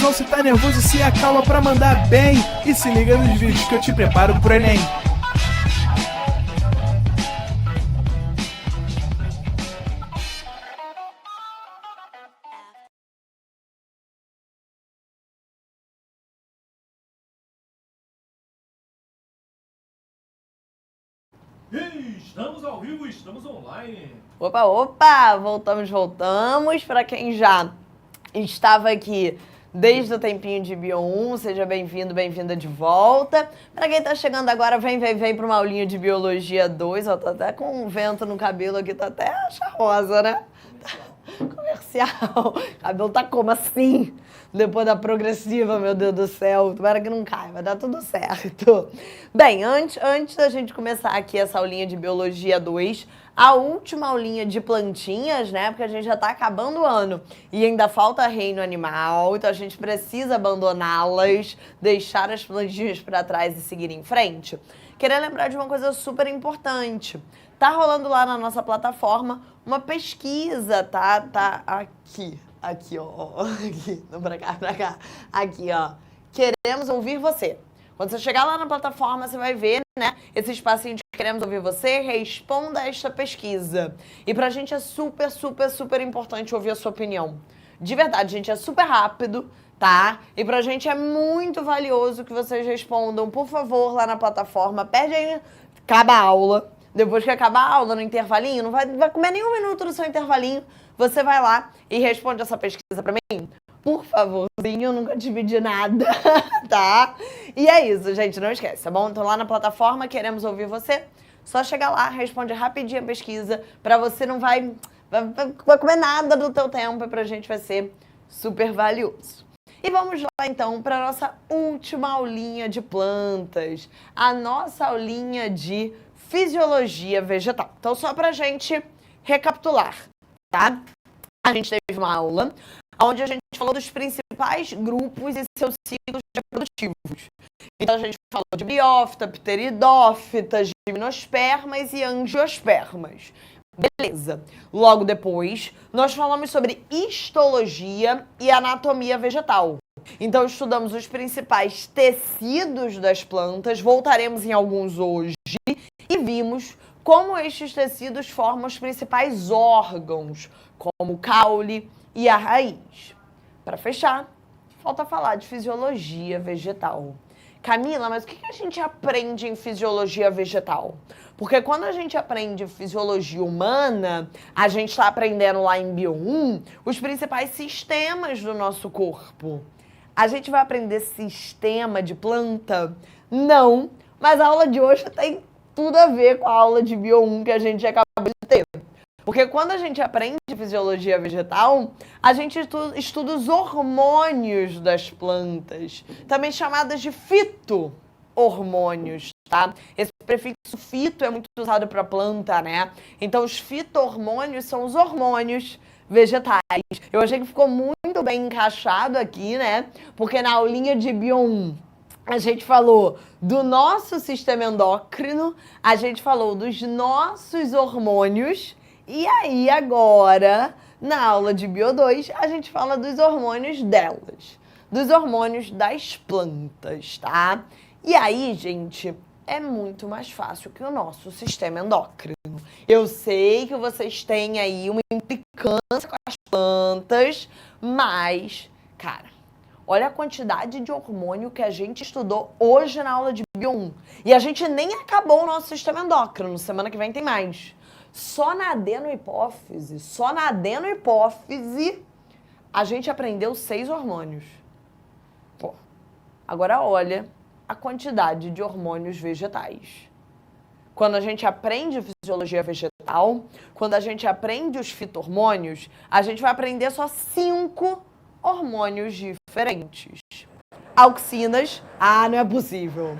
nervosão, se tá nervoso, se acalma pra mandar bem. E se liga nos vídeos que eu te preparo pro Enem. Estamos ao vivo, estamos online. Opa, voltamos. Para quem já estava aqui desde o tempinho de Bio 1, seja bem-vindo, bem-vinda de volta. Para quem tá chegando agora, vem para uma aulinha de Biologia 2. Ó, tô até com um vento no cabelo aqui, tá até charmosa, né? Comercial. O cabelo tá como assim? Depois da progressiva, meu Deus do céu. Tomara que não caia, vai dar tudo certo. Bem, antes da gente começar aqui essa aulinha de Biologia 2, a última aulinha de plantinhas, né? Porque a gente já tá acabando o ano e ainda falta reino animal, então a gente precisa abandoná-las, deixar as plantinhas para trás e seguir em frente. Queria lembrar de uma coisa super importante. Tá rolando lá na nossa plataforma uma pesquisa, tá aqui, ó, aqui, não, pra cá, aqui, ó. Queremos ouvir você. Quando você chegar lá na plataforma, você vai ver, né, esse espacinho de Queremos Ouvir Você, responda esta pesquisa. E pra gente é super importante ouvir a sua opinião. De verdade, gente, é super rápido, tá? E pra gente é muito valioso que vocês respondam, por favor, lá na plataforma. Perde aí, acaba a aula. Depois que acabar a aula, no intervalinho, não vai comer nenhum minuto no seu intervalinho, você vai lá e responde essa pesquisa pra mim. Por favorzinho, eu nunca te pedi nada, tá? E é isso, gente, não esquece, tá bom? Então lá na plataforma, Queremos Ouvir Você, só chegar lá, responde rapidinho a pesquisa, pra você não vai comer nada do teu tempo e pra gente vai ser super valioso. E vamos lá, então, para a nossa última aulinha de plantas, a nossa aulinha de fisiologia vegetal. Então, só pra gente recapitular, tá? A gente teve uma aula onde a gente falou dos principais grupos e seus ciclos reprodutivos. Então, a gente falou de briófita, pteridófitas, gimnospermas e angiospermas. Beleza. Logo depois, nós falamos sobre histologia e anatomia vegetal. Então, estudamos os principais tecidos das plantas, voltaremos em alguns hoje, e vimos como estes tecidos formam os principais órgãos, como o caule e a raiz. Para fechar, falta falar de fisiologia vegetal. Camila, mas o que a gente aprende em fisiologia vegetal? Porque quando a gente aprende fisiologia humana, a gente está aprendendo lá em Bio 1 os principais sistemas do nosso corpo. A gente vai aprender sistema de planta? Não, mas a aula de hoje tem tudo a ver com a aula de Bio 1 que a gente acabou de ter. Porque quando a gente aprende fisiologia vegetal, a gente estuda os hormônios das plantas, também chamadas de fito-hormônios, tá? Esse prefixo fito é muito usado para planta, né? Então, os fito-hormônios são os hormônios vegetais. Eu achei que ficou muito bem encaixado aqui, né? Porque na aulinha de Bio 1, a gente falou do nosso sistema endócrino, a gente falou dos nossos hormônios, e aí agora, na aula de Bio 2, a gente fala dos hormônios delas, dos hormônios das plantas, tá? E aí, gente, é muito mais fácil que o nosso sistema endócrino. Eu sei que vocês têm aí uma implicância com as plantas, mas, cara, olha a quantidade de hormônio que a gente estudou hoje na aula de Bio 1. E a gente nem acabou o nosso sistema endócrino. Semana que vem tem mais. Só na adenohipófise, a gente aprendeu 6 hormônios. Pô, agora olha a quantidade de hormônios vegetais. Quando a gente aprende fisiologia vegetal, quando a gente aprende os fito-hormônios, a gente vai aprender só 5 hormônios diferentes. Auxinas, não é possível.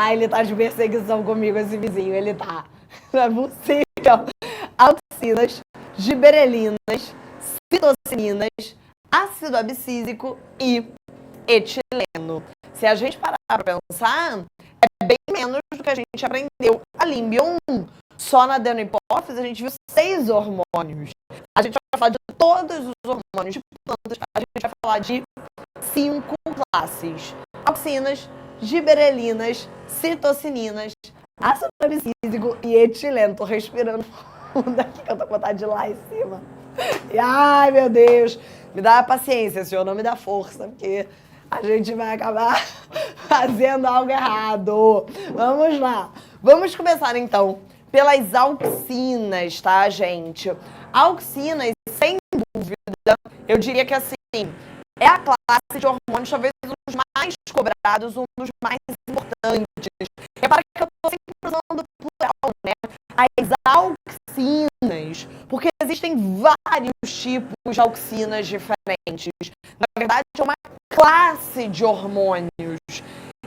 Ele tá de perseguição comigo, esse vizinho, ele tá. Não é possível. Auxinas, giberelinas, citocininas, ácido abscísico e etileno. Se a gente parar para pensar, é bem menos do que a gente aprendeu ali em Bio 1. Só na adenohipófise a gente viu 6 hormônios. A gente vai falar de todos os hormônios de plantas, a gente vai falar de 5 classes: auxinas, giberelinas, citocininas, ácido abscísico e etileno. Tô respirando fundo aqui que eu tô com vontade de ir lá em cima. E, ai, meu Deus, me dá paciência, senhor, não me dá força, porque a gente vai acabar fazendo algo errado. Vamos lá. Vamos começar, então, pelas auxinas, tá, gente? Auxinas, sem dúvida, eu diria que, assim, é a classe de hormônios, talvez um dos mais cobrados, um dos mais importantes. Repara que eu tô sempre usando plural, né? As auxinas, porque existem vários tipos de auxinas diferentes. Na verdade, é uma classe de hormônios.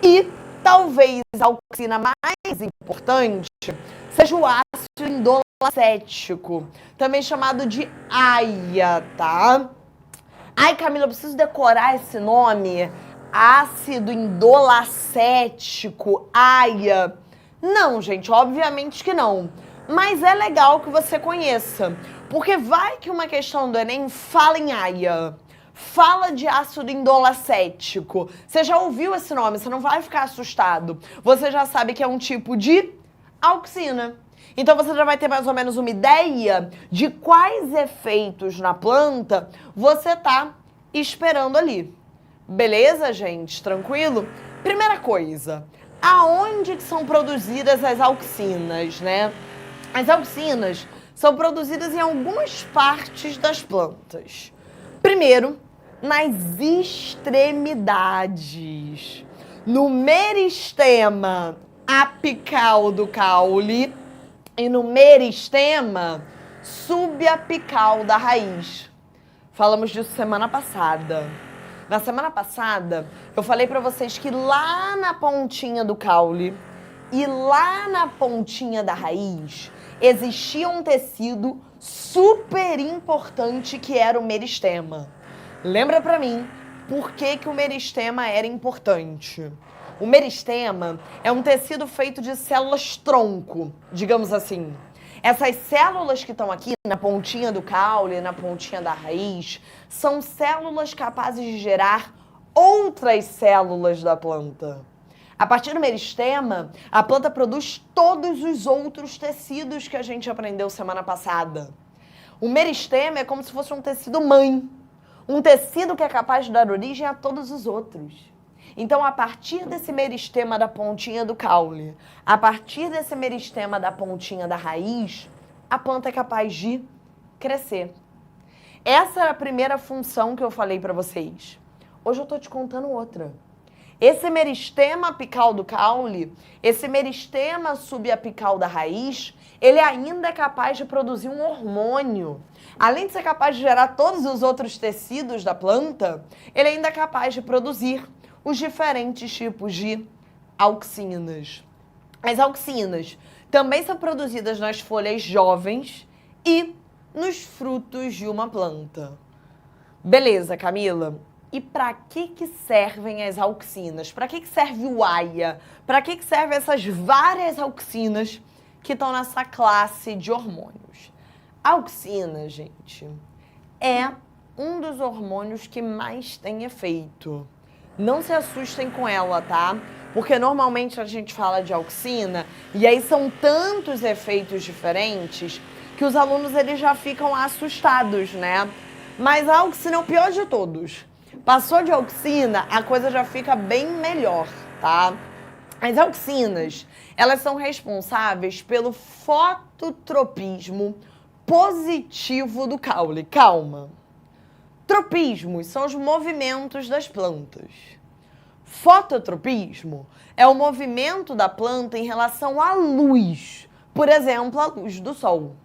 E talvez a auxina mais importante seja o ácido indolacético, também chamado de AIA, tá? Ai, Camila, eu preciso decorar esse nome. Ácido indolacético, AIA. Não, gente, obviamente que não. Mas é legal que você conheça, porque vai que uma questão do Enem fala em AIA, fala de ácido indolacético. Você já ouviu esse nome, você não vai ficar assustado. Você já sabe que é um tipo de auxina. Então você já vai ter mais ou menos uma ideia de quais efeitos na planta você tá esperando ali. Beleza, gente? Tranquilo? Primeira coisa, aonde que são produzidas as auxinas, né? As auxinas são produzidas em algumas partes das plantas. Primeiro, nas extremidades, no meristema apical do caule e no meristema subapical da raiz. Falamos disso semana passada. Na semana passada, eu falei para vocês que lá na pontinha do caule e lá na pontinha da raiz existia um tecido super importante que era o meristema. Lembra pra mim por que o meristema era importante? O meristema é um tecido feito de células tronco, digamos assim. Essas células que estão aqui na pontinha do caule, na pontinha da raiz, são células capazes de gerar outras células da planta. A partir do meristema, a planta produz todos os outros tecidos que a gente aprendeu semana passada. O meristema é como se fosse um tecido mãe, um tecido que é capaz de dar origem a todos os outros. Então, a partir desse meristema da pontinha do caule, a partir desse meristema da pontinha da raiz, a planta é capaz de crescer. Essa era a primeira função que eu falei para vocês. Hoje eu tô te contando outra. Esse meristema apical do caule, esse meristema subapical da raiz, ele ainda é capaz de produzir um hormônio. Além de ser capaz de gerar todos os outros tecidos da planta, ele ainda é capaz de produzir os diferentes tipos de auxinas. As auxinas também são produzidas nas folhas jovens e nos frutos de uma planta. Beleza, Camila? E para que servem as auxinas? Para que serve o AIA? Para que servem essas várias auxinas que estão nessa classe de hormônios? A auxina, gente, é um dos hormônios que mais tem efeito. Não se assustem com ela, tá? Porque normalmente a gente fala de auxina e aí são tantos efeitos diferentes que os alunos eles já ficam assustados, né? Mas a auxina é o pior de todos. Passou de auxina, a coisa já fica bem melhor, tá? As auxinas, elas são responsáveis pelo fototropismo positivo do caule. Calma. Tropismos são os movimentos das plantas. Fototropismo é o movimento da planta em relação à luz. Por exemplo, a luz do sol.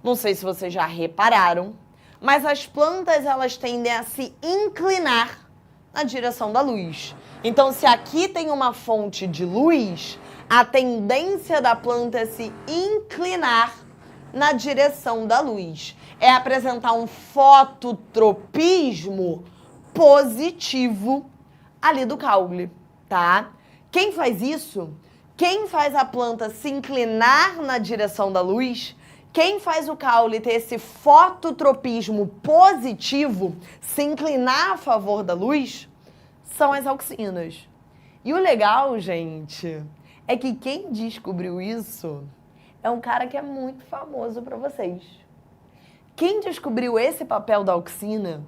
Não sei se vocês já repararam, mas as plantas elas tendem a se inclinar na direção da luz. Então, se aqui tem uma fonte de luz, a tendência da planta é se inclinar na direção da luz. É apresentar um fototropismo positivo ali do caule, tá? Quem faz isso? Quem faz a planta se inclinar na direção da luz? Quem faz o caule ter esse fototropismo positivo, se inclinar a favor da luz? são as auxinas. E o legal, gente, é que quem descobriu isso é um cara que é muito famoso para vocês. Quem descobriu esse papel da auxina,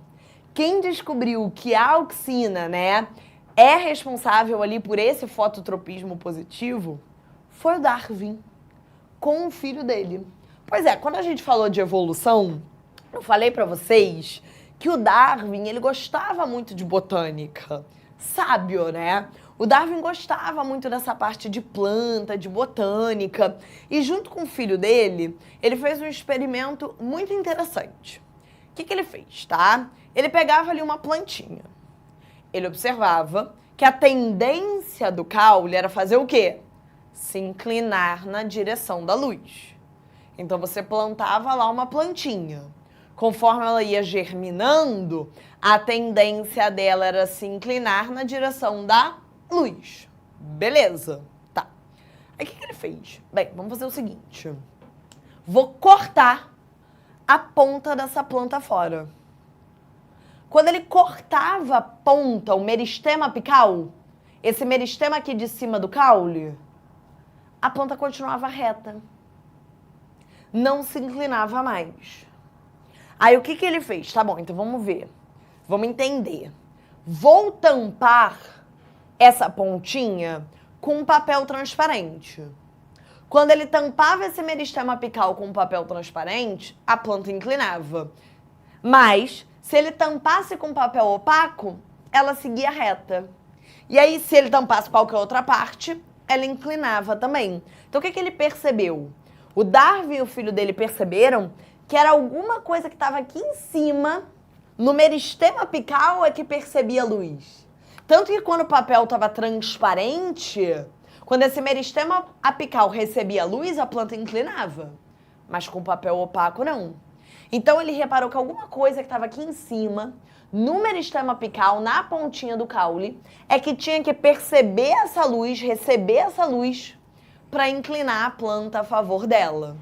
quem descobriu que a auxina, né, é responsável ali por esse fototropismo positivo, foi o Darwin, com o filho dele. Pois é, quando a gente falou de evolução, eu falei para vocês que o Darwin, ele gostava muito de botânica. Sábio, né? O Darwin gostava muito dessa parte de planta, de botânica. E junto com o filho dele, ele fez um experimento muito interessante. O que ele fez, tá? Ele pegava ali uma plantinha. Ele observava que a tendência do caule era fazer o quê? Se inclinar na direção da luz. Então você plantava lá uma plantinha. Conforme ela ia germinando, a tendência dela era se inclinar na direção da luz. Beleza. Tá. Aí o que ele fez? Bem, vamos fazer o seguinte. Vou cortar a ponta dessa planta fora. Quando ele cortava a ponta, o meristema apical, esse meristema aqui de cima do caule, a planta continuava reta. Não se inclinava mais. Aí o que ele fez? Tá bom, então vamos ver. Vamos entender. Vou tampar essa pontinha com um papel transparente. Quando ele tampava esse meristema apical com um papel transparente, a planta inclinava. Mas, se ele tampasse com papel opaco, ela seguia reta. E aí, se ele tampasse qualquer outra parte, ela inclinava também. Então, o que ele percebeu? O Darwin e o filho dele perceberam que era alguma coisa que estava aqui em cima, no meristema apical, é que percebia a luz. Tanto que quando o papel estava transparente, quando esse meristema apical recebia a luz, a planta inclinava. Mas com papel opaco, não. Então ele reparou que alguma coisa que estava aqui em cima, no meristema apical, na pontinha do caule, é que tinha que perceber essa luz, receber essa luz, para inclinar a planta a favor dela.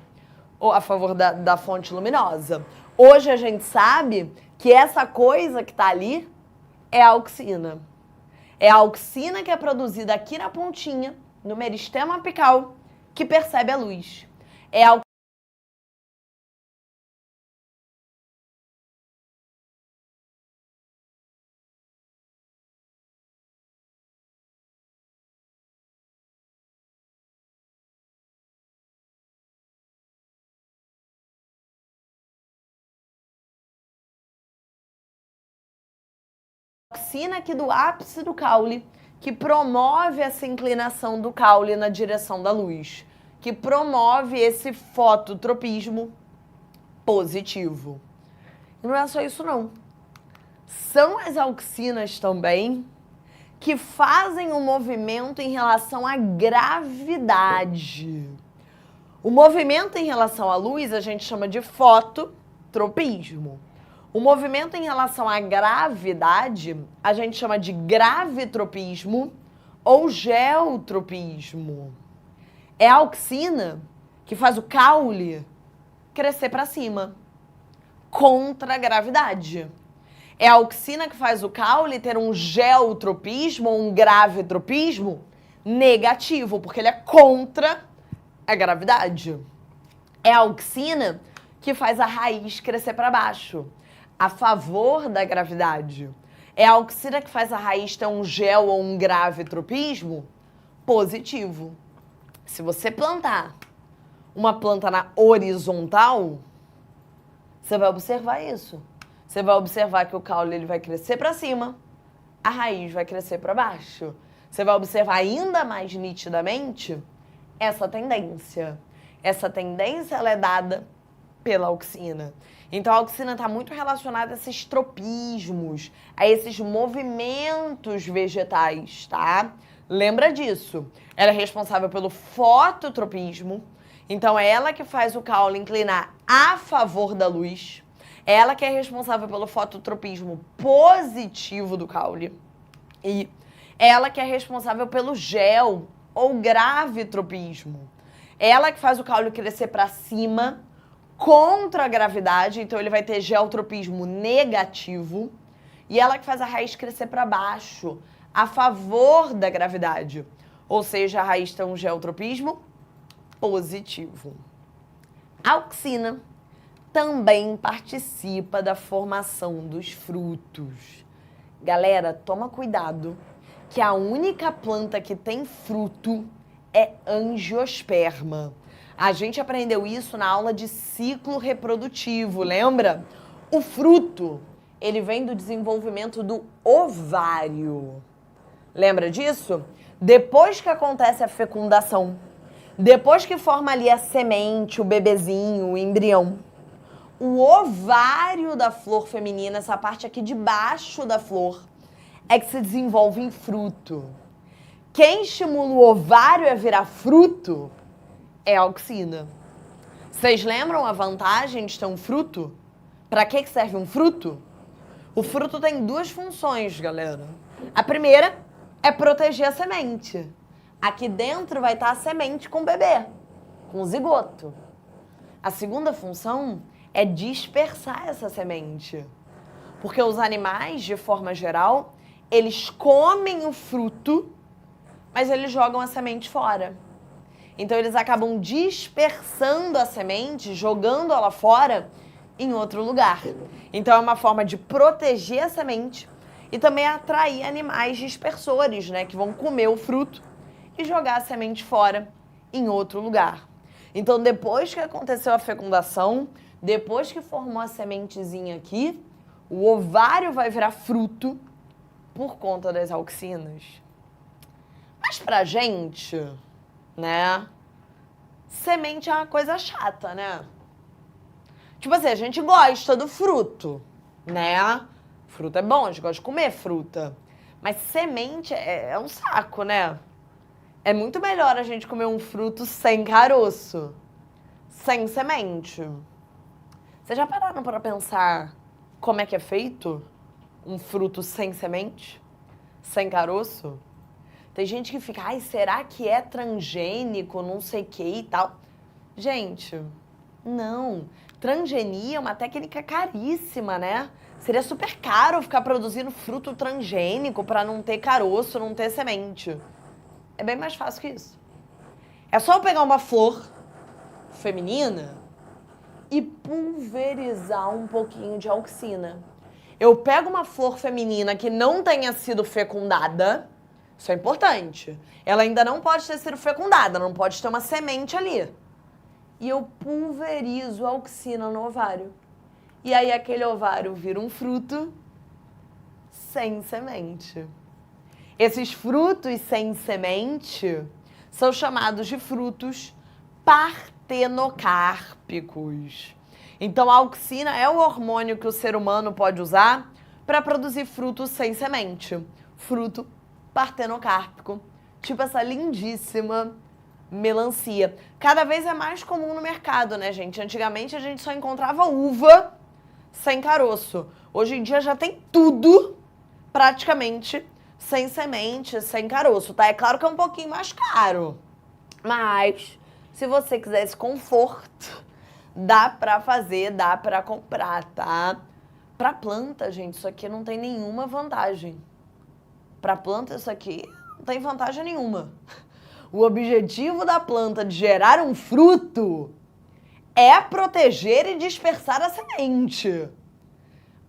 Ou a favor da fonte luminosa. Hoje a gente sabe que essa coisa que está ali é a auxina. É a auxina que é produzida aqui na pontinha, no meristema apical, que percebe a luz. É a auxina aqui do ápice do caule, que promove essa inclinação do caule na direção da luz, que promove esse fototropismo positivo. E não é só isso, não. São as auxinas também que fazem um movimento em relação à gravidade. O movimento em relação à luz a gente chama de fototropismo. O movimento em relação à gravidade, a gente chama de gravitropismo ou geotropismo. É a auxina que faz o caule crescer para cima, contra a gravidade. É a auxina que faz o caule ter um geotropismo ou um gravitropismo negativo, porque ele é contra a gravidade. É a auxina que faz a raiz crescer para baixo, a favor da gravidade. É a auxina que faz a raiz ter um gel ou um gravitropismo positivo. Se você plantar uma planta na horizontal, você vai observar isso. Você vai observar que o caule ele vai crescer para cima, a raiz vai crescer para baixo. Você vai observar ainda mais nitidamente essa tendência. Essa tendência ela é dada pela auxina. Então a auxina está muito relacionada a esses tropismos, a esses movimentos vegetais, tá? Lembra disso. Ela é responsável pelo fototropismo, então é ela que faz o caule inclinar a favor da luz. É ela que é responsável pelo fototropismo positivo do caule. E é ela que é responsável pelo gel ou gravitropismo. É ela que faz o caule crescer para cima contra a gravidade, então ele vai ter geotropismo negativo. E ela que faz a raiz crescer para baixo, a favor da gravidade. Ou seja, a raiz tem um geotropismo positivo. A auxina também participa da formação dos frutos. Galera, toma cuidado, que a única planta que tem fruto é angiosperma. A gente aprendeu isso na aula de ciclo reprodutivo, lembra? O fruto, ele vem do desenvolvimento do ovário. Lembra disso? Depois que acontece a fecundação, depois que forma ali a semente, o bebezinho, o embrião, o ovário da flor feminina, essa parte aqui de baixo da flor, é que se desenvolve em fruto. Quem estimula o ovário a virar fruto é a auxina. Vocês lembram a vantagem de ter um fruto? Para que serve um fruto? O fruto tem duas funções, galera. A primeira é proteger a semente. Aqui dentro vai estar a semente com o bebê, com o zigoto. A segunda função é dispersar essa semente. Porque os animais, de forma geral, eles comem o fruto, mas eles jogam a semente fora. Então eles acabam dispersando a semente, jogando ela fora em outro lugar. Então é uma forma de proteger a semente e também atrair animais dispersores, né, que vão comer o fruto e jogar a semente fora em outro lugar. Então depois que aconteceu a fecundação, depois que formou a sementezinha aqui, o ovário vai virar fruto por conta das auxinas. Mas pra gente, né, semente é uma coisa chata, né? Tipo assim, a gente gosta do fruto, né? Fruta é bom, a gente gosta de comer fruta. Mas semente é um saco, né? É muito melhor a gente comer um fruto sem caroço, sem semente. Vocês já pararam para pensar como é que é feito um fruto sem semente, sem caroço? Tem gente que fica, ai, será que é transgênico, não sei o que e tal. Gente, não. Transgenia é uma técnica caríssima, né? Seria super caro ficar produzindo fruto transgênico para não ter caroço, não ter semente. É bem mais fácil que isso. É só eu pegar uma flor feminina e pulverizar um pouquinho de auxina. Eu pego uma flor feminina que não tenha sido fecundada, isso é importante. Ela ainda não pode ter sido fecundada, não pode ter uma semente ali. E eu pulverizo a auxina no ovário. E aí aquele ovário vira um fruto sem semente. Esses frutos sem semente são chamados de frutos partenocárpicos. Então a auxina é o hormônio que o ser humano pode usar para produzir frutos sem semente. Fruto partenocárpico, tipo essa lindíssima melancia. Cada vez é mais comum no mercado, né, gente? Antigamente a gente só encontrava uva sem caroço. Hoje em dia já tem tudo, praticamente, sem semente, sem caroço, tá? É claro que é um pouquinho mais caro, mas se você quiser esse conforto, dá pra fazer, dá pra comprar, tá? Pra planta, gente, isso aqui não tem nenhuma vantagem. Pra planta, isso aqui não tem vantagem nenhuma. O objetivo da planta de gerar um fruto é proteger e dispersar a semente.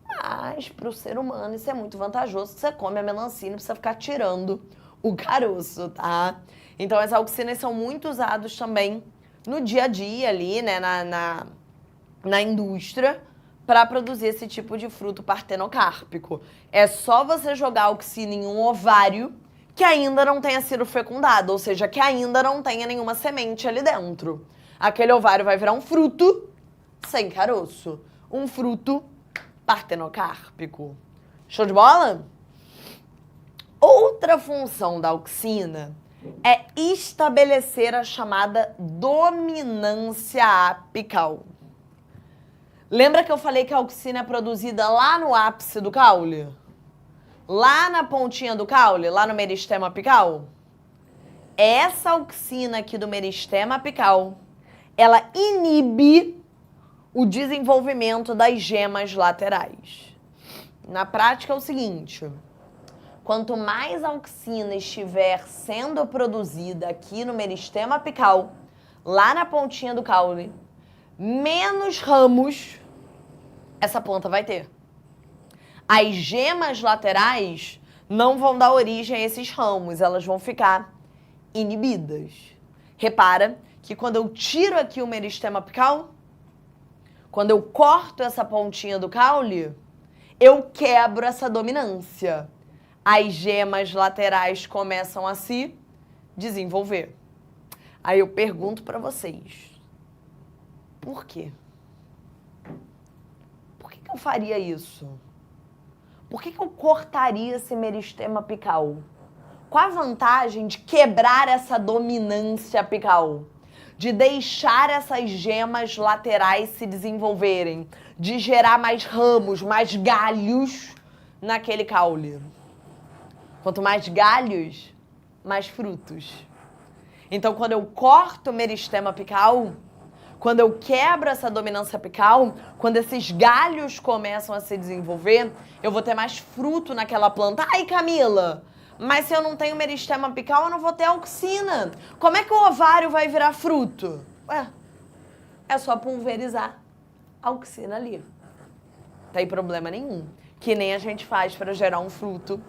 Mas para o ser humano isso é muito vantajoso, que você come a melancia e não precisa ficar tirando o caroço, tá? Então as auxinas são muito usadas também no dia a dia ali, né, na indústria, para produzir esse tipo de fruto partenocárpico. É só você jogar a auxina em um ovário que ainda não tenha sido fecundado, ou seja, que ainda não tenha nenhuma semente ali dentro. Aquele ovário vai virar um fruto sem caroço. Um fruto partenocárpico. Show de bola? Outra função da auxina é estabelecer a chamada dominância apical. Lembra que eu falei que a auxina é produzida lá no ápice do caule? Lá na pontinha do caule, lá no meristema apical? Essa auxina aqui do meristema apical, ela inibe o desenvolvimento das gemas laterais. Na prática é o seguinte, quanto mais auxina estiver sendo produzida aqui no meristema apical, lá na pontinha do caule, menos ramos essa planta vai ter. As gemas laterais não vão dar origem a esses ramos, elas vão ficar inibidas. Repara que quando eu tiro aqui o meristema apical, quando eu corto essa pontinha do caule, eu quebro essa dominância. As gemas laterais começam a se desenvolver. Aí eu pergunto para vocês, por quê? Por que eu faria isso? Por que eu cortaria esse meristema apical? Qual a vantagem de quebrar essa dominância apical? De deixar essas gemas laterais se desenvolverem, de gerar mais ramos, mais galhos naquele caule. Quanto mais galhos, mais frutos. Então, quando eu corto o meristema apical, quando eu quebro essa dominância apical, quando esses galhos começam a se desenvolver, eu vou ter mais fruto naquela planta. Ai, Camila, mas se eu não tenho meristema apical, eu não vou ter auxina. Como é que o ovário vai virar fruto? Ué, é só pulverizar a auxina ali. Não tem problema nenhum. Que nem a gente faz para gerar um fruto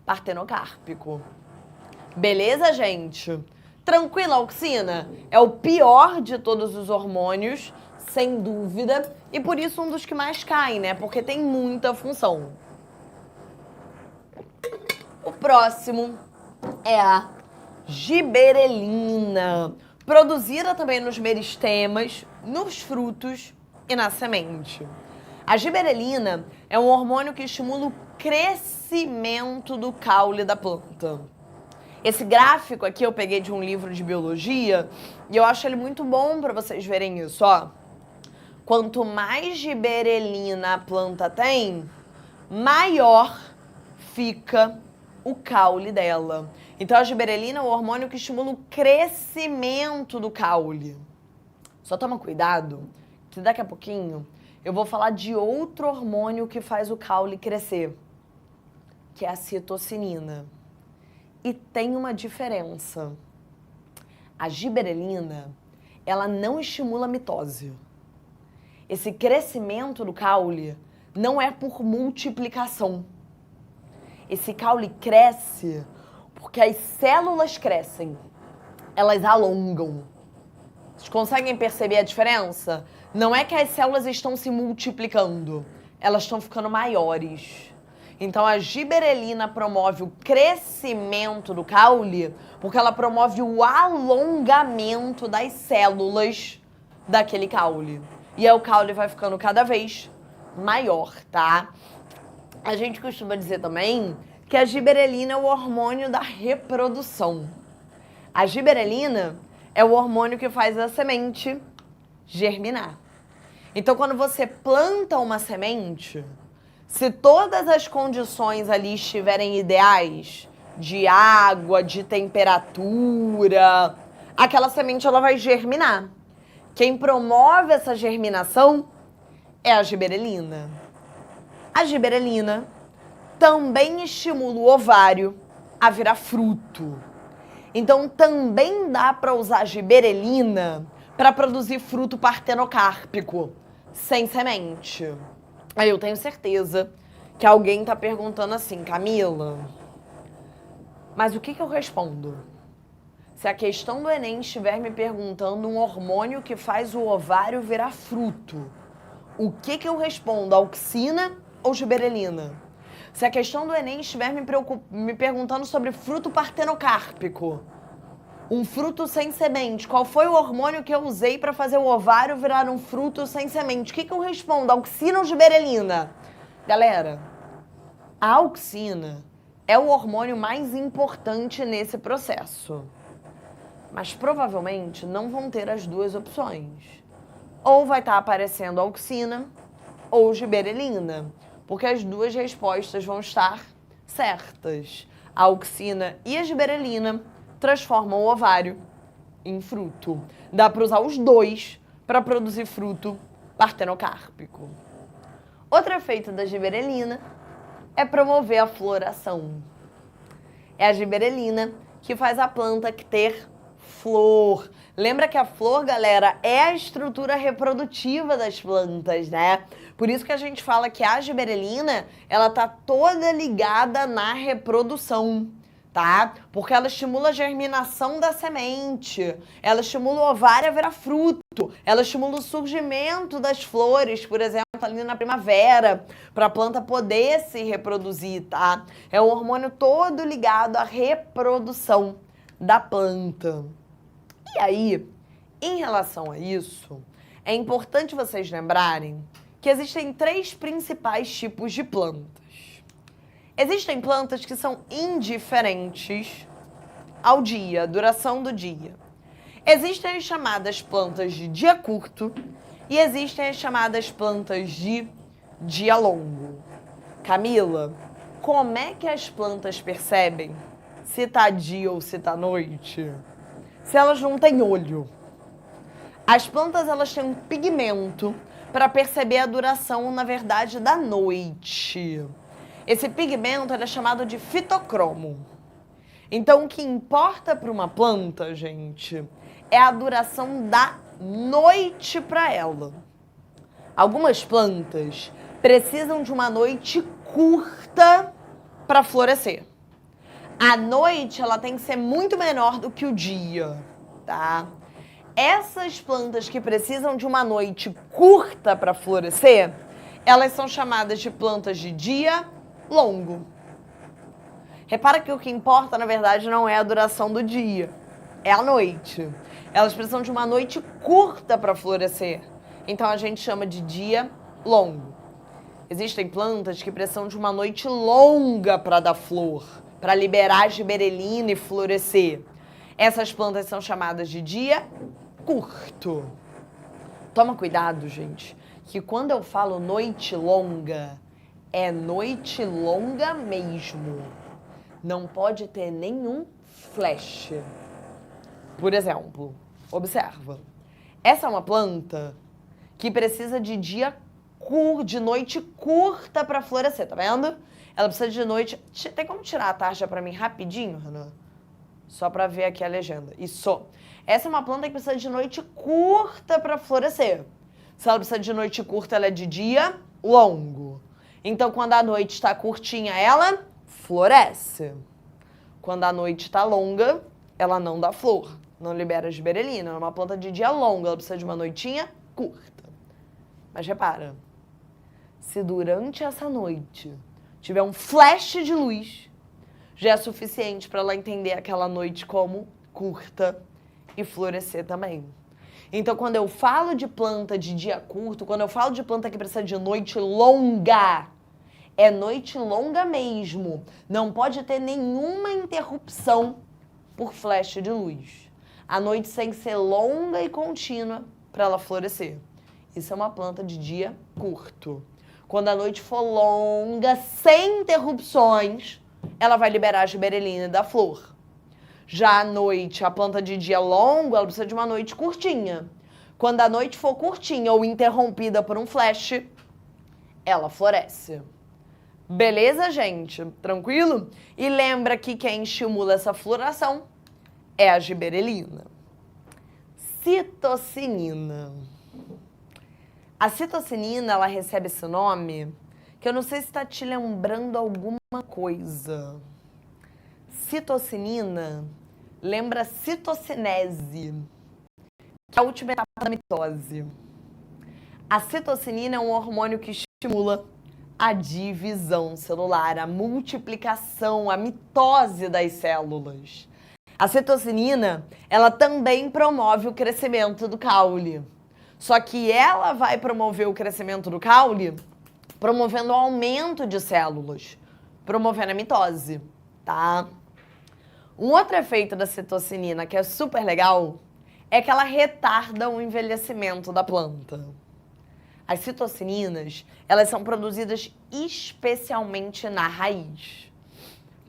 partenocárpico. Beleza, gente? Tranquila, a auxina? É o pior de todos os hormônios, sem dúvida, e por isso um dos que mais cai, né? Porque tem muita função. O próximo é a giberelina, produzida também nos meristemas, nos frutos e na semente. A giberelina é um hormônio que estimula o crescimento do caule da planta. Esse gráfico aqui eu peguei de um livro de biologia e eu acho ele muito bom para vocês verem isso, ó. Quanto mais giberelina a planta tem, maior fica o caule dela. Então a giberelina é o hormônio que estimula o crescimento do caule. Só toma cuidado que daqui a pouquinho eu vou falar de outro hormônio que faz o caule crescer, que é a citocinina. E tem uma diferença. A giberelina, ela não estimula a mitose. Esse crescimento do caule não é por multiplicação. Esse caule cresce porque as células crescem. Elas alongam. Vocês conseguem perceber a diferença? Não é que as células estão se multiplicando. Elas estão ficando maiores. Então, a giberelina promove o crescimento do caule porque ela promove o alongamento das células daquele caule. E aí o caule vai ficando cada vez maior, tá? A gente costuma dizer também que a giberelina é o hormônio da reprodução. A giberelina é o hormônio que faz a semente germinar. Então, quando você planta uma semente, se todas as condições ali estiverem ideais, de água, de temperatura, aquela semente ela vai germinar. Quem promove essa germinação é a giberelina. A giberelina também estimula o ovário a virar fruto. Então também dá para usar giberelina para produzir fruto partenocárpico, sem semente. Aí eu tenho certeza que alguém tá perguntando assim, Camila, mas o que eu respondo? Se a questão do Enem estiver me perguntando um hormônio que faz o ovário virar fruto, o que eu respondo? Auxina ou giberelina? Se a questão do Enem estiver me perguntando sobre fruto partenocárpico, um fruto sem semente, qual foi o hormônio que eu usei para fazer o ovário virar um fruto sem semente? O que eu respondo? Auxina ou giberelina? Galera, a auxina é o hormônio mais importante nesse processo. Mas provavelmente não vão ter as duas opções. Ou vai estar aparecendo auxina ou giberelina, porque as duas respostas vão estar certas. A auxina e a giberelina transformam o ovário em fruto. Dá para usar os dois para produzir fruto partenocárpico. Outro efeito da giberelina é promover a floração. É a giberelina que faz a planta ter flor. Lembra que a flor, galera, é a estrutura reprodutiva das plantas, né? Por isso que a gente fala que a giberelina, ela tá toda ligada na reprodução, tá? Porque ela estimula a germinação da semente, ela estimula o ovário a virar fruto, ela estimula o surgimento das flores, por exemplo, ali na primavera, para a planta poder se reproduzir, tá? É um hormônio todo ligado à reprodução da planta. E aí, em relação a isso, é importante vocês lembrarem que existem 3 principais tipos de plantas. Existem plantas que são indiferentes ao dia, duração do dia. Existem as chamadas plantas de dia curto e existem as chamadas plantas de dia longo. Camila, como é que as plantas percebem se tá dia ou se tá noite? Se elas não têm olho. As plantas, elas têm um pigmento para perceber a duração, na verdade, da noite. Esse pigmento é chamado de fitocromo. Então, o que importa para uma planta, gente, é a duração da noite para ela. Algumas plantas precisam de uma noite curta para florescer. A noite, ela tem que ser muito menor do que o dia, tá? Essas plantas que precisam de uma noite curta para florescer, elas são chamadas de plantas de dia longo. Repara que o que importa, na verdade, não é a duração do dia, é a noite. Elas precisam de uma noite curta para florescer, então a gente chama de dia longo. Existem plantas que precisam de uma noite longa para dar flor, para liberar a giberelina e florescer. Essas plantas são chamadas de dia curto. Toma cuidado, gente, que quando eu falo noite longa, é noite longa mesmo. Não pode ter nenhum flash. Por exemplo, observa. Essa é uma planta que precisa de de noite curta para florescer, tá vendo? Ela precisa de noite... Tem como tirar a tarja para mim rapidinho, Renan? Só para ver aqui a legenda. Isso. Essa é uma planta que precisa de noite curta para florescer. Se ela precisa de noite curta, ela é de dia longo. Então, quando a noite está curtinha, ela floresce. Quando a noite está longa, ela não dá flor. Não libera giberelina. É uma planta de dia longo. Ela precisa de uma noitinha curta. Mas repara. Se durante essa noite tiver um flash de luz, já é suficiente para ela entender aquela noite como curta e florescer também. Então, quando eu falo de planta de dia curto, quando eu falo de planta que precisa de noite longa, é noite longa mesmo. Não pode ter nenhuma interrupção por flash de luz. A noite tem que ser longa e contínua para ela florescer. Isso é uma planta de dia curto. Quando a noite for longa, sem interrupções, ela vai liberar a giberelina da flor. Já à noite, a planta de dia longo, ela precisa de uma noite curtinha. Quando a noite for curtinha ou interrompida por um flash, ela floresce. Beleza, gente? Tranquilo? E lembra que quem estimula essa floração é a giberelina. Citocinina. A citocinina, ela recebe esse nome, que eu não sei se está te lembrando alguma coisa. Citocinina lembra citocinese, que é a última etapa da mitose. A citocinina é um hormônio que estimula a divisão celular, a multiplicação, a mitose das células. A citocinina, ela também promove o crescimento do caule. Só que ela vai promover o crescimento do caule promovendo o aumento de células, promovendo a mitose, tá? Um outro efeito da citocinina que é super legal é que ela retarda o envelhecimento da planta. As citocininas, elas são produzidas especialmente na raiz.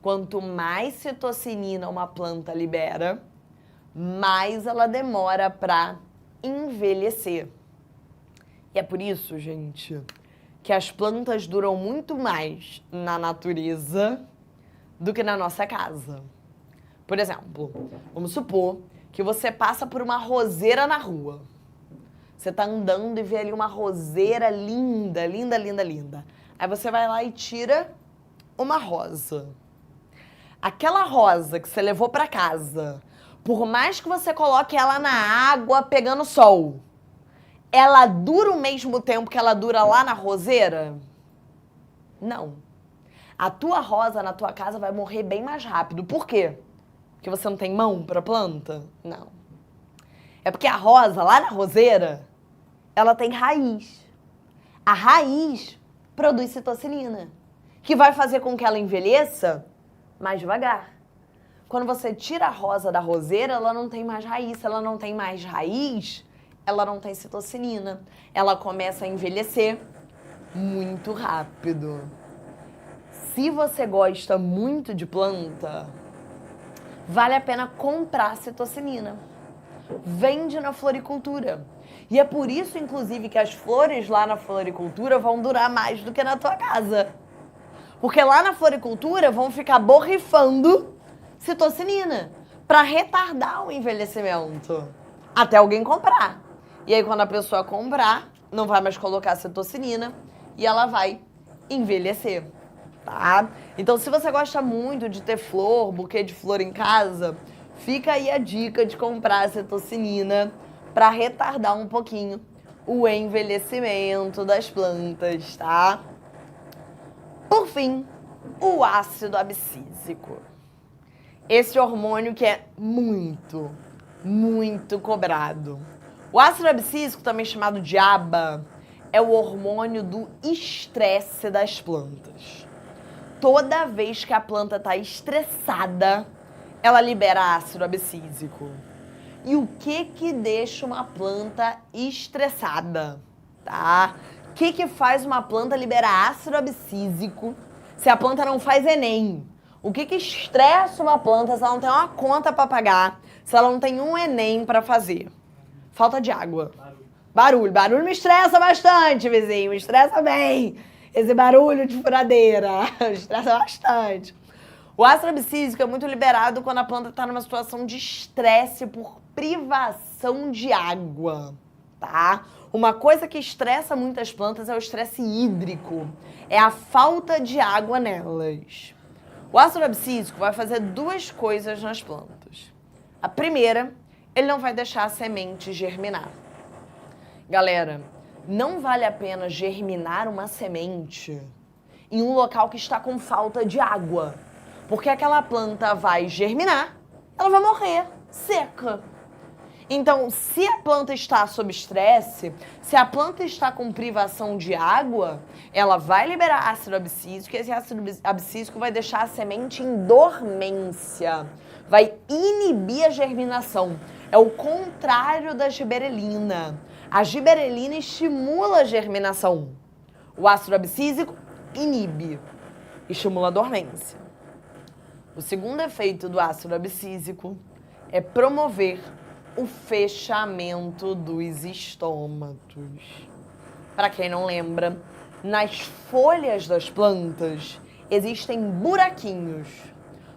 Quanto mais citocinina uma planta libera, mais ela demora para envelhecer. E é por isso, gente, que as plantas duram muito mais na natureza do que na nossa casa. Por exemplo, vamos supor que você passa por uma roseira na rua. Você tá andando e vê ali uma roseira linda, linda, linda, linda. Aí você vai lá e tira uma rosa. Aquela rosa que você levou para casa, por mais que você coloque ela na água pegando sol, ela dura o mesmo tempo que ela dura lá na roseira? Não. A tua rosa na tua casa vai morrer bem mais rápido. Por quê? Porque você não tem mão para planta? Não. É porque a rosa lá na roseira, ela tem raiz. A raiz produz citocinina, que vai fazer com que ela envelheça mais devagar. Quando você tira a rosa da roseira, ela não tem mais raiz. Se ela não tem mais raiz, ela não tem citocinina. Ela começa a envelhecer muito rápido. Se você gosta muito de planta, vale a pena comprar citocinina. Vende na floricultura. E é por isso, inclusive, que as flores lá na floricultura vão durar mais do que na tua casa. Porque lá na floricultura vão ficar borrifando citocinina para retardar o envelhecimento. Até alguém comprar. E aí, quando a pessoa comprar, não vai mais colocar citocinina e ela vai envelhecer, tá? Então, se você gosta muito de ter flor, buquê de flor em casa, fica aí a dica de comprar citocinina para retardar um pouquinho o envelhecimento das plantas, tá? Por fim, o ácido abscísico. Esse hormônio que é muito, muito cobrado. O ácido abscísico, também chamado de ABA, é o hormônio do estresse das plantas. Toda vez que a planta está estressada, ela libera ácido abscísico. E o que deixa uma planta estressada, tá? O que faz uma planta liberar ácido abscísico se a planta não faz Enem? O que estressa uma planta se ela não tem uma conta para pagar, se ela não tem um Enem para fazer? Falta de água. Barulho. Barulho me estressa bastante, vizinho. Me estressa bem. Esse barulho de furadeira. Me estressa bastante. O ácido abscísico é muito liberado quando a planta está numa situação de estresse por privação de água, tá? Uma coisa que estressa muitas plantas é o estresse hídrico. É a falta de água nelas. O ácido abscísico vai fazer duas coisas nas plantas. A primeira, ele não vai deixar a semente germinar. Galera, não vale a pena germinar uma semente em um local que está com falta de água. Porque aquela planta vai germinar, ela vai morrer seca. Então, se a planta está sob estresse, se a planta está com privação de água, ela vai liberar ácido abscísico e esse ácido abscísico vai deixar a semente em dormência. Vai inibir a germinação. É o contrário da giberelina. A giberelina estimula a germinação. O ácido abscísico inibe, estimula a dormência. O segundo efeito do ácido abscísico é promover o fechamento dos estômatos. Para quem não lembra, nas folhas das plantas existem buraquinhos.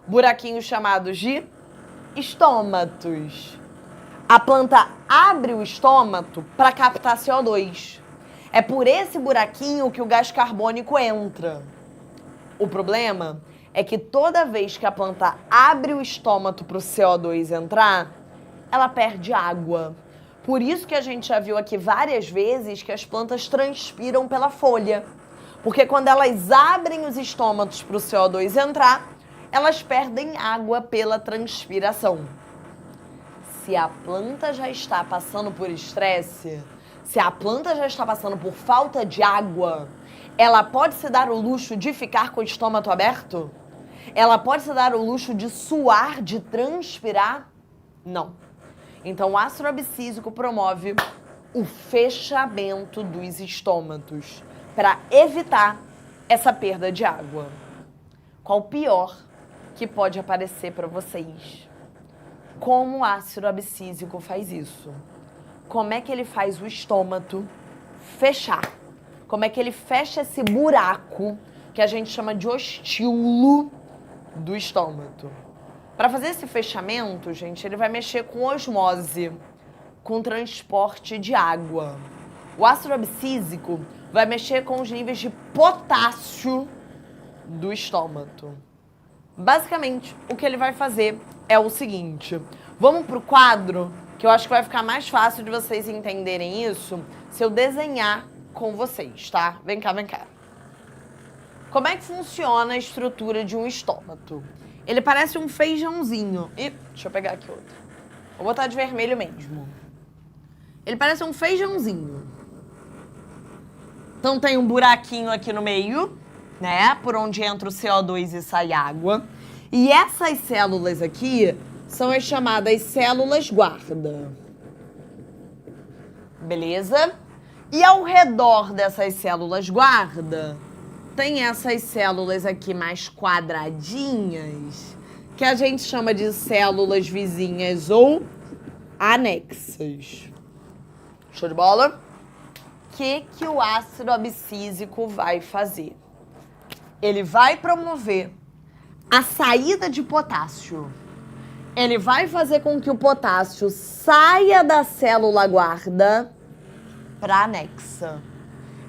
Buraquinhos chamados de estômatos. A planta abre o estômato para captar CO2. É por esse buraquinho que o gás carbônico entra. O problema é que toda vez que a planta abre o estômato para o CO2 entrar, ela perde água. Por isso que a gente já viu aqui várias vezes que as plantas transpiram pela folha. Porque quando elas abrem os estômatos para o CO2 entrar, elas perdem água pela transpiração. Se a planta já está passando por estresse, se a planta já está passando por falta de água, ela pode se dar o luxo de ficar com o estômago aberto? Ela pode se dar o luxo de suar, de transpirar? Não. Então, o ácido abscísico promove o fechamento dos estômatos para evitar essa perda de água. Qual o pior que pode aparecer para vocês? Como o ácido abscísico faz isso? Como é que ele faz o estômago fechar? como é que ele fecha esse buraco que a gente chama de ostíolo do estômago. Para fazer esse fechamento, gente, ele vai mexer com osmose, com transporte de água. O ácido abscísico vai mexer com os níveis de potássio do estômago. Basicamente, o que ele vai fazer é o seguinte. Vamos pro quadro, que eu acho que vai ficar mais fácil de vocês entenderem isso se eu desenhar com vocês, tá? Vem cá, vem cá. Como é que funciona a estrutura de um estômago? Ele parece um feijãozinho. Ih, deixa eu pegar aqui outro. Vou botar de vermelho mesmo. Ele parece um feijãozinho. Então tem um buraquinho aqui no meio, né? Por onde entra o CO2 e sai água. E essas células aqui são as chamadas células guarda. Beleza? E ao redor dessas células guarda, tem essas células aqui mais quadradinhas, que a gente chama de células vizinhas ou anexas. Show de bola? O que o ácido abscísico vai fazer? Ele vai promover a saída de potássio. Ele vai fazer com que o potássio saia da célula guarda para a anexa.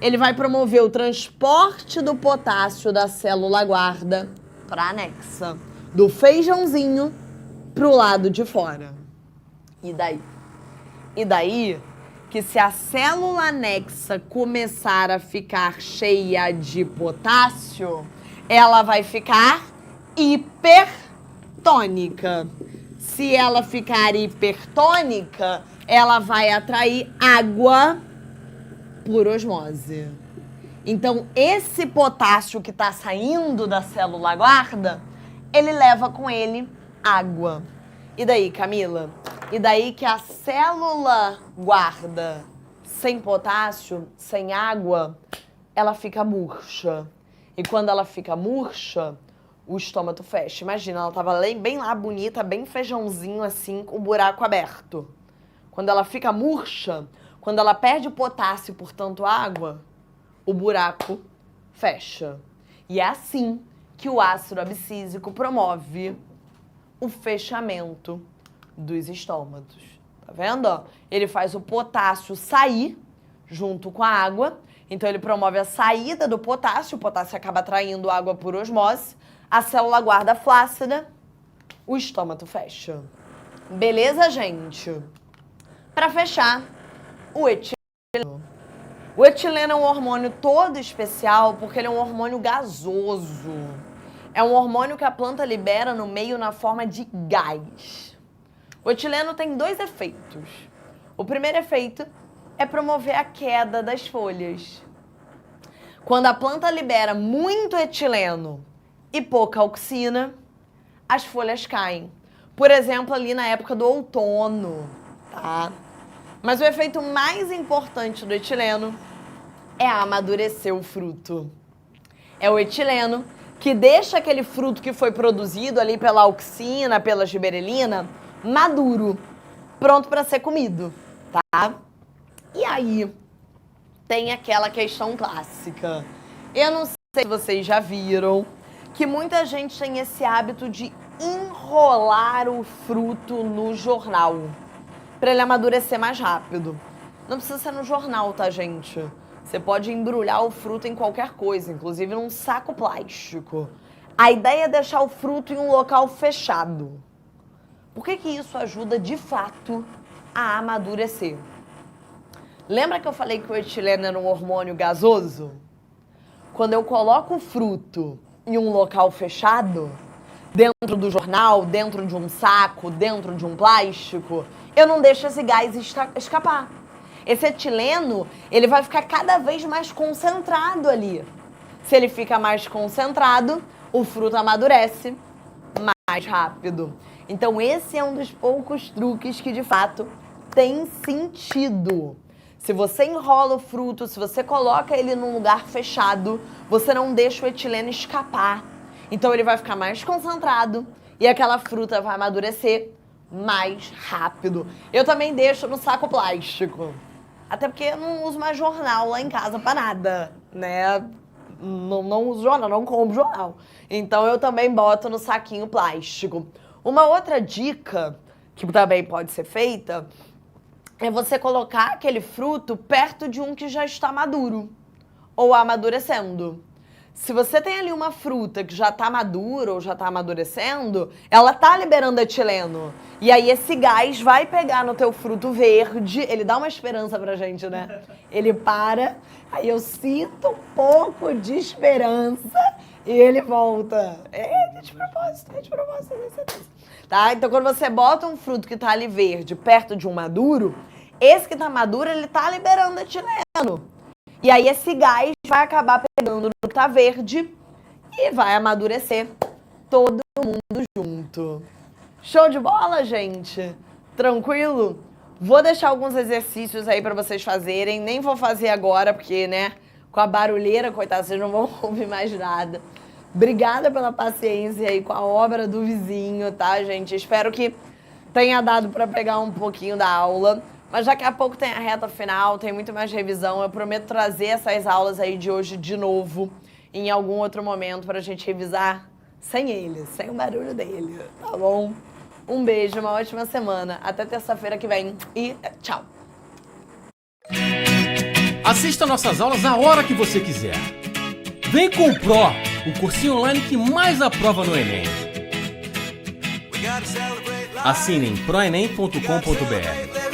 Ele vai promover o transporte do potássio da célula guarda para a anexa. Do feijãozinho para o lado de fora. E daí? E daí que se a célula anexa começar a ficar cheia de potássio, ela vai ficar hipertônica. Se ela ficar hipertônica, ela vai atrair água por osmose. Então, esse potássio que está saindo da célula guarda, ele leva com ele água. E daí, Camila? E daí que a célula guarda sem potássio, sem água, ela fica murcha. E quando ela fica murcha, o estômago fecha. Imagina, ela estava bem lá, bonita, bem feijãozinho assim, com o buraco aberto. Quando ela fica murcha, quando ela perde o potássio, portanto água, o buraco fecha. E é assim que o ácido abscísico promove o fechamento dos estômagos. Tá vendo? Ó? Ele faz o potássio sair junto com a água. Então ele promove a saída do potássio. O potássio acaba atraindo água por osmose. A célula guarda flácida. O estômago fecha. Beleza, gente? Para fechar, o etileno. O etileno é um hormônio todo especial porque ele é um hormônio gasoso. É um hormônio que a planta libera no meio na forma de gás. O etileno tem dois efeitos. O primeiro efeito é promover a queda das folhas. Quando a planta libera muito etileno e pouca auxina, as folhas caem. Por exemplo, ali na época do outono, tá? Mas o efeito mais importante do etileno é amadurecer o fruto. É o etileno que deixa aquele fruto que foi produzido ali pela auxina, pela giberelina, maduro, pronto para ser comido, tá? E aí, tem aquela questão clássica. Eu não sei se vocês já viram que muita gente tem esse hábito de enrolar o fruto no jornal para ele amadurecer mais rápido. Não precisa ser no jornal, tá, gente? Você pode embrulhar o fruto em qualquer coisa, inclusive num saco plástico. A ideia é deixar o fruto em um local fechado. Por que isso ajuda, de fato, a amadurecer? Lembra que eu falei que o etileno era um hormônio gasoso? Quando eu coloco o fruto em um local fechado, dentro do jornal, dentro de um saco, dentro de um plástico, eu não deixo esse gás escapar. Esse etileno, ele vai ficar cada vez mais concentrado ali. Se ele fica mais concentrado, o fruto amadurece mais rápido. Então, esse é um dos poucos truques que, de fato, tem sentido. Se você enrola o fruto, se você coloca ele num lugar fechado, você não deixa o etileno escapar. Então, ele vai ficar mais concentrado e aquela fruta vai amadurecer mais rápido. Eu também deixo no saco plástico. Até porque eu não uso mais jornal lá em casa pra nada, né? Não uso jornal, não compro jornal. Então eu também boto no saquinho plástico. Uma outra dica que também pode ser feita é você colocar aquele fruto perto de um que já está maduro ou amadurecendo. Se você tem ali uma fruta que já está madura ou já está amadurecendo, ela está liberando etileno. E aí esse gás vai pegar no teu fruto verde, ele dá uma esperança pra gente, né? Ele para, aí eu sinto um pouco de esperança e ele volta. É de propósito, tenho certeza. Tá? Então quando você bota um fruto que tá ali verde perto de um maduro, esse que tá maduro, ele tá liberando etileno. E aí esse gás vai acabar pegando no que tá verde e vai amadurecer todo mundo junto. Show de bola, gente? Tranquilo? Vou deixar alguns exercícios aí pra vocês fazerem. Nem vou fazer agora, porque, né, com a barulheira, coitada, vocês não vão ouvir mais nada. Obrigada pela paciência aí com a obra do vizinho, tá, gente? Espero que tenha dado pra pegar um pouquinho da aula. Mas daqui a pouco tem a reta final, tem muito mais revisão. Eu prometo trazer essas aulas aí de hoje de novo, em algum outro momento, pra gente revisar sem ele, sem o barulho dele, tá bom? Um beijo, uma ótima semana. Até terça-feira que vem e tchau! Assista nossas aulas a hora que você quiser. Vem com o Pro, o cursinho online que mais aprova no Enem. Assine em proenem.com.br.